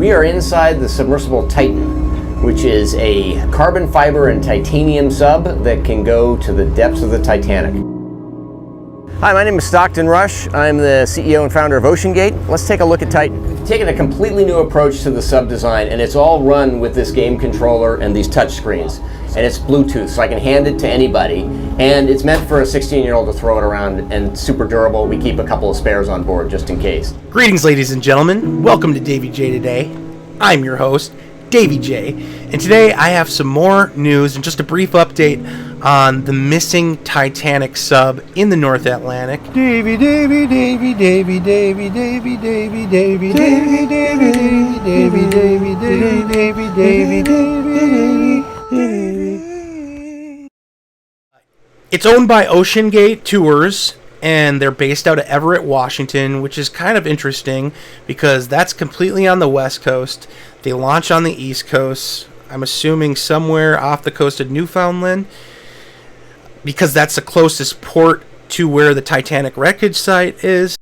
We are inside the submersible Titan, which is a carbon fiber and titanium sub that can go to the depths of the Titanic. Hi, my name is Stockton Rush. I'm the CEO and founder of OceanGate. Let's take a look at Titan. We've taken a completely new approach to the sub design, and it's all run with this game controller and these touch screens. And it's Bluetooth, so I can hand it to anybody. And it's meant for a 16-year-old to throw it around, and super durable. We keep a couple of spares on board just in case. Greetings, ladies and gentlemen. Welcome to DaveyJay Today. I'm your host, DaveyJay, and today I have some more news and just a brief update on the missing Titanic sub in the North Atlantic. Davey, Davey, Davey, Davey, Davey, Davey, Davey, Davey, Davey, Davey, Davey, Davey, Davey, Davey, Davey, Davey. It's owned by OceanGate Tours, and they're based out of Everett, Washington, which is kind of interesting because that's completely on the West Coast. They launch on the East Coast, I'm assuming somewhere off the coast of Newfoundland, because that's the closest port to where the Titanic wreckage site is.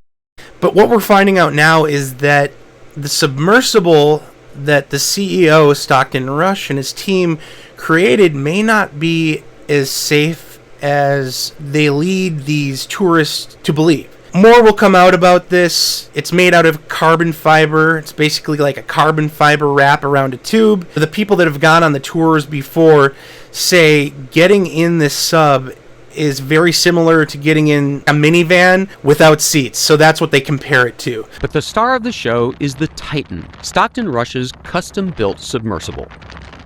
But what we're finding out now is that the submersible that the CEO, Stockton Rush, and his team created may not be as safe as they lead these tourists to believe. More will come out about this. It's made out of carbon fiber. It's basically like a carbon fiber wrap around a tube. The people that have gone on the tours before say getting in this sub is very similar to getting in a minivan without seats. So that's what they compare it to. But the star of the show is the Titan, Stockton Rush's custom-built submersible.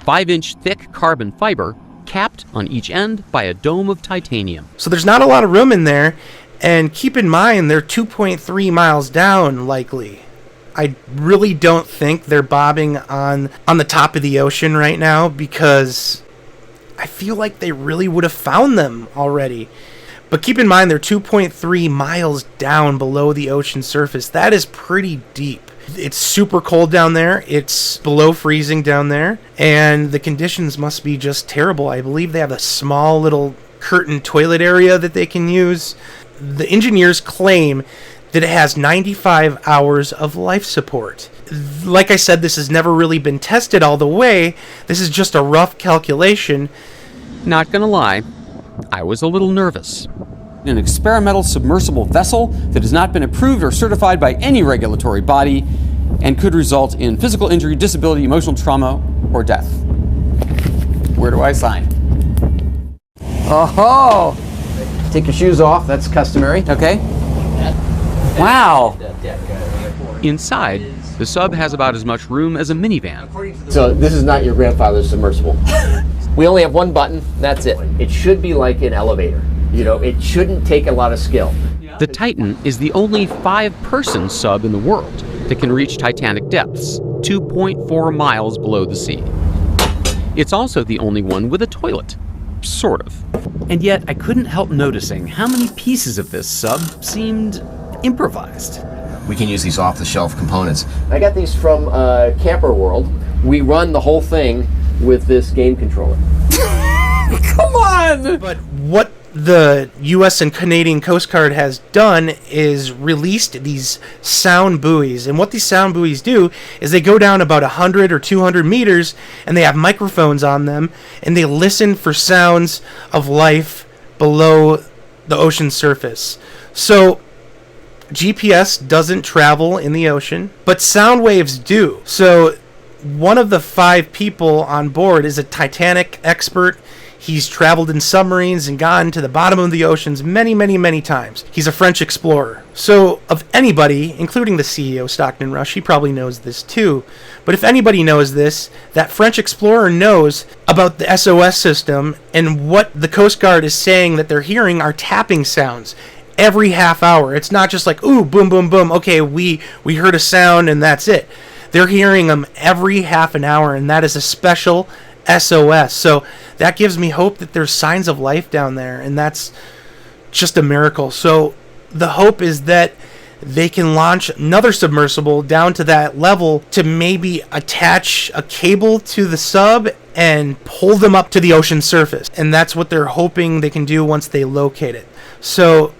5-inch thick carbon fiber capped on each end by a dome of titanium. So there's not a lot of room in there. And keep in mind, they're 2.3 miles down, likely. I really don't think they're bobbing on the top of the ocean right now because I feel like they really would have found them already. But keep in mind, they're 2.3 miles down below the ocean surface. That is pretty deep. It's super cold down there. It's below freezing down there. And the conditions must be just terrible. I believe they have a small little curtain toilet area that they can use. The engineers claim that it has 95 hours of life support. Like I said, this has never really been tested all the way. This is just a rough calculation. Not gonna lie, I was a little nervous. An experimental submersible vessel that has not been approved or certified by any regulatory body and could result in physical injury, disability, emotional trauma, or death. Where do I sign? Oh-ho! Take your shoes off, that's customary. Okay. Wow. Inside, the sub has about as much room as a minivan. So this is not your grandfather's submersible. We only have one button, that's it. It should be like an elevator. You know, it shouldn't take a lot of skill. The Titan is the only 5-person sub in the world that can reach Titanic depths, 2.4 miles below the sea. It's also the only one with a toilet. Sort of. And yet, I couldn't help noticing how many pieces of this sub seemed improvised. We can use these off-the-shelf components. I got these from Camper World. We run the whole thing with this game controller. Come on! But what the U.S. and Canadian Coast Guard has done is released these sound buoys. And what these sound buoys do is they go down about 100 or 200 meters and they have microphones on them and they listen for sounds of life below the ocean surface. So GPS doesn't travel in the ocean, but sound waves do. So one of the 5 people on board is a Titanic expert. He's traveled in submarines and gone to the bottom of the oceans many, many, many times. He's a French explorer. So of anybody, including the CEO, Stockton Rush, he probably knows this too. But if anybody knows this, that French explorer knows about the SOS system, and what the Coast Guard is saying that they're hearing are tapping sounds every half hour. It's not just like, ooh, boom, boom, boom. Okay, we heard a sound and that's it. They're hearing them every half an hour, and that is a special SOS. So that gives me hope that there's signs of life down there, and that's just a miracle. So the hope is that they can launch another submersible down to that level to maybe attach a cable to the sub and pull them up to the ocean surface. And that's what they're hoping they can do once they locate it. So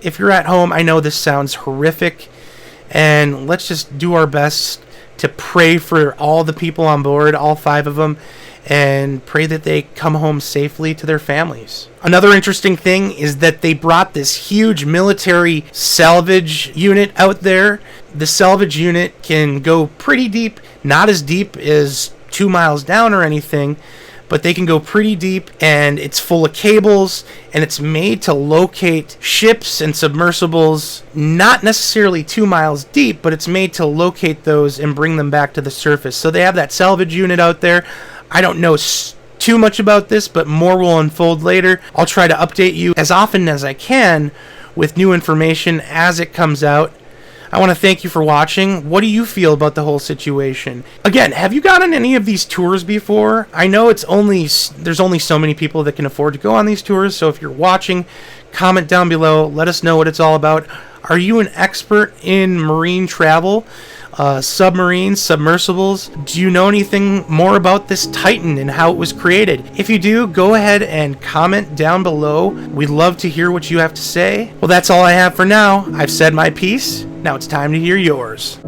if you're at home, I know this sounds horrific and let's just do our best to pray for all the people on board, all 5 of them, and pray that they come home safely to their families. Another interesting thing is that they brought this huge military salvage unit out there. The salvage unit can go pretty deep, not as deep as 2 miles down or anything, but they can go pretty deep, and it's full of cables, and it's made to locate ships and submersibles, not necessarily 2 miles deep, but it's made to locate those and bring them back to the surface. So they have that salvage unit out there. I don't know too much about this, but more will unfold later. I'll try to update you as often as I can with new information as it comes out. I want to thank you for watching. What do you feel about the whole situation? Again, have you gone on any of these tours before? I know there's only so many people that can afford to go on these tours, so if you're watching, comment down below. Let us know what it's all about. Are you an expert in marine travel? Submarines, submersibles? Do you know anything more about this Titan and how it was created? If you do, go ahead and comment down below. We'd love to hear what you have to say. Well, that's all I have for now. I've said my piece. Now it's time to hear yours.